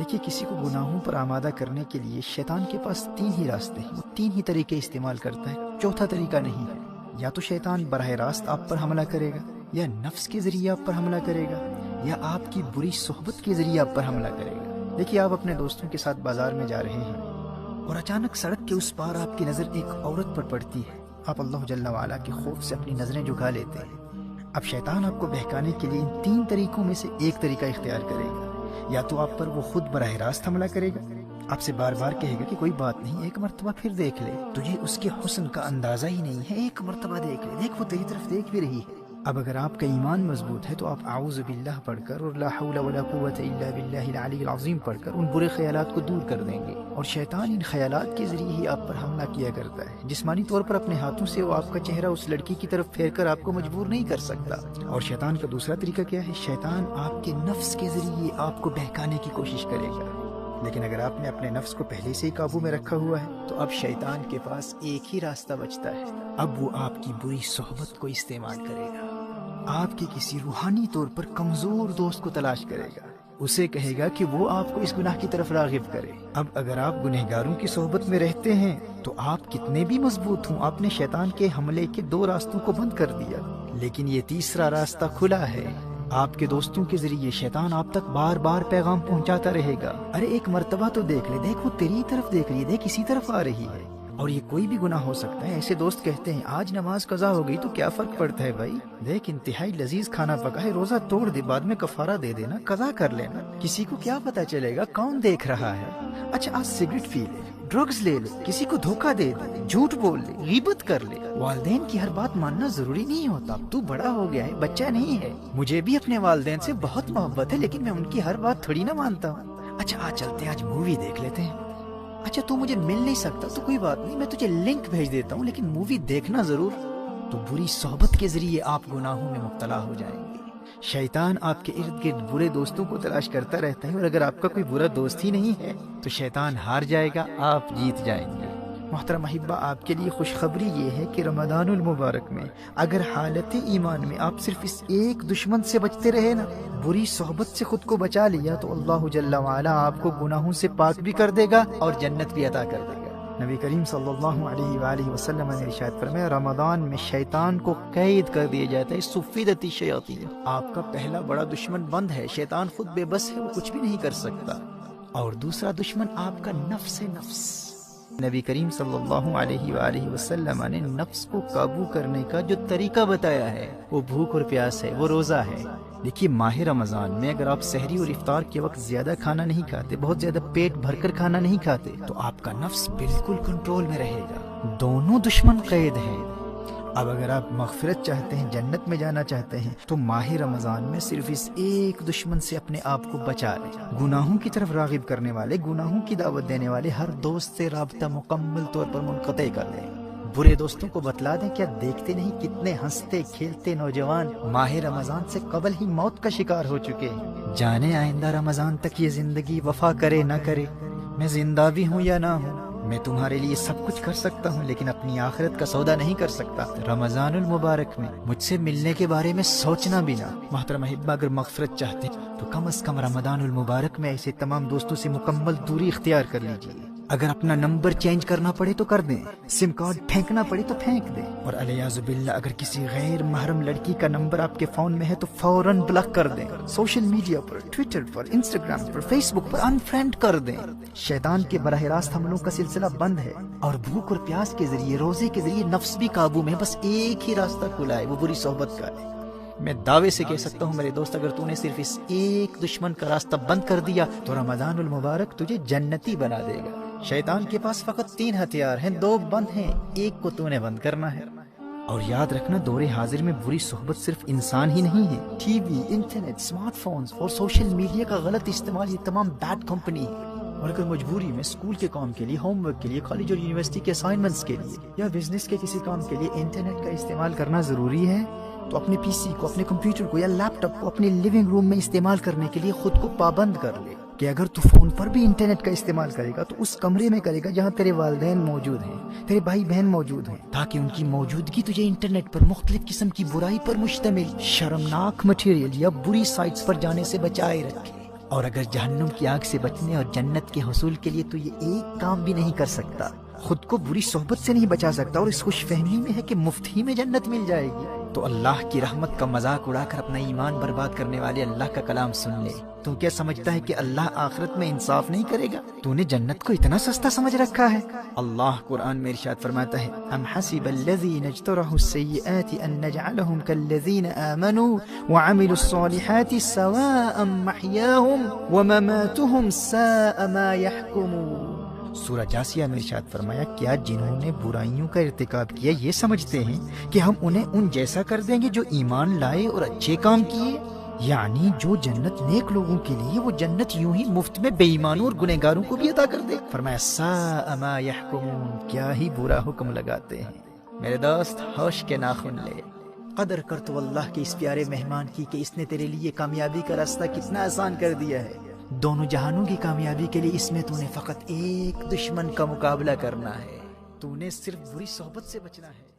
دیکھیے کسی کو گناہوں پر آمادہ کرنے کے لیے شیطان کے پاس 3 ہی راستے ہیں، وہ 3 ہی طریقے استعمال کرتا ہے، چوتھا طریقہ نہیں ہے۔ یا تو شیطان براہ راست آپ پر حملہ کرے گا، یا نفس کے ذریعے آپ پر حملہ کرے گا، یا آپ کی بری صحبت کے ذریعے آپ پر حملہ کرے گا۔ دیکھیے آپ اپنے دوستوں کے ساتھ بازار میں جا رہے ہیں اور اچانک سڑک کے اس پار آپ کی نظر ایک عورت پر پڑتی ہے، آپ اللہ جل وعلا کے خوف سے اپنی نظریں جھکا لیتے ہیں۔ اب شیطان آپ کو بہکانے کے لیے ان 3 طریقوں میں سے ایک طریقہ اختیار کرے گا۔ یا تو آپ پر وہ خود براہ راست حملہ کرے گا، آپ سے بار بار کہے گا کہ کوئی بات نہیں، ایک مرتبہ پھر دیکھ لے، تجھے اس کے حسن کا اندازہ ہی نہیں ہے، ایک مرتبہ دیکھ لے، دیکھ وہ تیری طرف دیکھ بھی رہی ہے۔ اب اگر آپ کا ایمان مضبوط ہے تو آپ اعوذ باللہ پڑھ کر اور لا حول ولا قوت الا باللہ العلی العظیم پڑھ کر ان برے خیالات کو دور کر دیں گے، اور شیطان ان خیالات کے ذریعے ہی آپ پر حملہ کیا کرتا ہے۔ جسمانی طور پر اپنے ہاتھوں سے وہ آپ کا چہرہ اس لڑکی کی طرف پھیر کر آپ کو مجبور نہیں کر سکتا۔ اور شیطان کا دوسرا طریقہ کیا ہے؟ شیطان آپ کے نفس کے ذریعے آپ کو بہکانے کی کوشش کرے گا، لیکن اگر آپ نے اپنے نفس کو پہلے سے ہی قابو میں رکھا ہوا ہے تو اب شیطان کے پاس ایک ہی راستہ بچتا ہے، اب وہ آپ کی بری صحبت کو استعمال کرے گا۔ آپ کے کسی روحانی طور پر کمزور دوست کو تلاش کرے گا، اسے کہے گا کہ وہ آپ کو اس گناہ کی طرف راغب کرے۔ اب اگر آپ گنہگاروں کی صحبت میں رہتے ہیں تو آپ کتنے بھی مضبوط ہوں، آپ نے شیطان کے حملے کے 2 راستوں کو بند کر دیا، لیکن یہ تیسرا راستہ کھلا ہے۔ آپ کے دوستوں کے ذریعے شیطان آپ تک بار بار پیغام پہنچاتا رہے گا، ارے ایک مرتبہ تو دیکھ لے، دیکھ وہ تیری طرف دیکھ رہی ہے، دیکھ اسی طرف آ رہی ہے۔ اور یہ کوئی بھی گناہ ہو سکتا ہے۔ ایسے دوست کہتے ہیں آج نماز قضا ہو گئی تو کیا فرق پڑتا ہے بھائی، دیکھ انتہائی لذیذ کھانا پکا ہے، روزہ توڑ دے، بعد میں کفارہ دے دینا، قضا کر لینا، کسی کو کیا پتا چلے گا کون دیکھ رہا ہے۔ اچھا آج سگریٹ پی لے، ڈرگز لے لے، کسی کو دھوکہ دے دے، جھوٹ بول لے، غیبت کر لے۔ والدین کی ہر بات ماننا ضروری نہیں ہوتا، تو بڑا ہو گیا ہے، بچہ نہیں ہے۔ مجھے بھی اپنے والدین سے بہت محبت ہے، لیکن میں ان کی ہر بات تھوڑی نہ مانتا ہوں۔ اچھا آج چلتے ہیں، آج مووی دیکھ لیتے ہیں۔ اچھا تو مجھے مل نہیں سکتا تو کوئی بات نہیں، میں تجھے لنک بھیج دیتا ہوں، لیکن مووی دیکھنا ضرور۔ تو بری صحبت کے ذریعے آپ گناہوں میں مبتلا ہو جائیں گے۔ شیطان آپ کے ارد گرد برے دوستوں کو تلاش کرتا رہتا ہے، اور اگر آپ کا کوئی برا دوست ہی نہیں ہے تو شیطان ہار جائے گا، آپ جیت جائیں گے۔ محترم احبہ، آپ کے لیے خوشخبری یہ ہے کہ رمضان المبارک میں اگر حالت ایمان میں آپ صرف اس ایک دشمن سے بچتے رہے نا، بری صحبت سے خود کو بچا لیا، تو اللہ جل وعلا آپ کو گناہوں سے پاک بھی کر دے گا اور جنت بھی عطا کر دے گا۔ نبی کریم صلی اللہ علیہ وآلہ وسلم نے ارشاد فرمایا، رمضان میں شیطان کو قید کر دیا جاتا ہے، صفدت الشیاطین۔ آپ کا پہلا بڑا دشمن بند ہے، شیطان خود بے بس ہے، وہ کچھ بھی نہیں کر سکتا۔ اور دوسرا دشمن آپ کا نفس ہے، نفس۔ نبی کریم صلی اللہ علیہ وآلہ وسلم نے نفس کو قابو کرنے کا جو طریقہ بتایا ہے وہ بھوک اور پیاس ہے، وہ روزہ ہے۔ دیکھیے ماہ رمضان میں اگر آپ سحری اور افطار کے وقت زیادہ کھانا نہیں کھاتے، بہت زیادہ پیٹ بھر کر کھانا نہیں کھاتے، تو آپ کا نفس بالکل کنٹرول میں رہے گا۔ دونوں دشمن قید ہیں۔ اب اگر آپ مغفرت چاہتے ہیں، جنت میں جانا چاہتے ہیں، تو ماہ رمضان میں صرف اس ایک دشمن سے اپنے آپ کو بچا لیں۔ گناہوں کی طرف راغب کرنے والے، گناہوں کی دعوت دینے والے ہر دوست سے رابطہ مکمل طور پر منقطع کر لیں۔ برے دوستوں کو بتلا دیں، کیا دیکھتے نہیں کتنے ہنستے کھیلتے نوجوان ماہ رمضان سے قبل ہی موت کا شکار ہو چکے ہیں۔ جانے آئندہ رمضان تک یہ زندگی وفا کرے نہ کرے، میں زندہ بھی ہوں یا نہ ہوں، میں تمہارے لیے سب کچھ کر سکتا ہوں، لیکن اپنی آخرت کا سودا نہیں کر سکتا۔ رمضان المبارک میں مجھ سے ملنے کے بارے میں سوچنا بھی نہ۔ محترم احبہ، اگر مغفرت چاہتے ہیں تو کم از کم رمضان المبارک میں ایسے تمام دوستوں سے مکمل دوری اختیار کر لیجیے۔ اگر اپنا نمبر چینج کرنا پڑے تو کر دیں، سم کارڈ پھینکنا پڑے تو پھینک دیں، اور علیاذ باللہ اگر کسی غیر محرم لڑکی کا نمبر آپ کے فون میں ہے تو فوراً بلاک کر دیں۔ سوشل میڈیا پر، ٹویٹر پر، انسٹاگرام پر، فیس بک پر انفرینڈ کر دیں۔ شیطان کے براہ راست حملوں کا سلسلہ بند ہے، اور بھوک اور پیاس کے ذریعے، روزے کے ذریعے نفس بھی قابو میں، بس ایک ہی راستہ کھلا ہے، وہ بری صحبت کا ہے۔ میں دعوے سے کہہ سکتا ہوں میرے دوست، اگر تو نے صرف اس ایک دشمن کا راستہ بند کر دیا تو رمضان المبارک تجھے جنتی بنا دے گا۔ شیطان کے پاس فقط 3 ہتھیار ہیں، 2 بند ہیں، ایک کو تو نے بند کرنا ہے۔ اور یاد رکھنا، دور حاضر میں بری صحبت صرف انسان ہی نہیں ہے، T V, internet, smart phones اور سوشل میڈیا کا غلط استعمال، یہ تمام بیڈ کمپنی ہے۔ اور اگر مجبوری میں اسکول کے کام کے لیے، ہوم ورک کے لیے، کالج اور یونیورسٹی کے اسائنمنٹس کے لیے، یا بزنس کے کسی کام کے لیے انٹرنیٹ کا استعمال کرنا ضروری ہے، تو اپنے پی سی کو، اپنے کمپیوٹر کو یا لیپ ٹاپ کو اپنے لیونگ روم میں استعمال کرنے کے لیے خود کو پابند کر لے کہ اگر تو فون پر بھی انٹرنیٹ کا استعمال کرے گا تو اس کمرے میں کرے گا جہاں تیرے والدین موجود ہیں، تیرے بھائی بہن موجود ہیں، تاکہ ان کی موجودگی تجھے انٹرنیٹ پر مختلف قسم کی برائی پر مشتمل شرمناک مٹیریل یا بری سائٹس پر جانے سے بچائے رکھے۔ اور اگر جہنم کی آگ سے بچنے اور جنت کے حصول کے لیے تو یہ ایک کام بھی نہیں کر سکتا، خود کو بری صحبت سے نہیں بچا سکتا، اور اس خوش فہمی میں ہے کہ مفت ہی میں جنت مل جائے گی، تو اللہ کی رحمت کا مذاق اڑا کر اپنا ایمان برباد کرنے والے اللہ کا کلام سن لے۔ تو کیا سمجھتا ہے کہ اللہ آخرت میں انصاف نہیں کرے گا؟ تو نے جنت کو اتنا سستا سمجھ رکھا ہے؟ اللہ قرآن میں ارشاد فرماتا ہے، ام حسب الذین اجترحوا السیئات ان نجعلهم كالذین آمنوا وعملوا الصالحات سواء محیاهم ومماتهم ساء ما يحکمون۔ سورہ جاسیہ میں ارشاد فرمایا، کیا جنہوں نے برائیوں کا ارتکاب کیا یہ سمجھتے ہیں کہ ہم انہیں ان جیسا کر دیں گے جو ایمان لائے اور اچھے کام کیے؟ یعنی جو جنت نیک لوگوں کے لیے، وہ جنت یوں ہی مفت میں بے ایمانوں اور گنہگاروں کو بھی عطا کر دے۔ فرمایا ساء ما یحکمون، کیا ہی برا حکم لگاتے ہیں۔ میرے دوست ہوش کے ناخن لے، قدر کر تو اللہ کے اس پیارے مہمان کی کہ اس نے تیرے لیے کامیابی کا راستہ کتنا آسان کر دیا ہے۔ دونوں جہانوں کی کامیابی کے لیے اس میں تو نے فقط ایک دشمن کا مقابلہ کرنا ہے، تو نے صرف بری صحبت سے بچنا ہے۔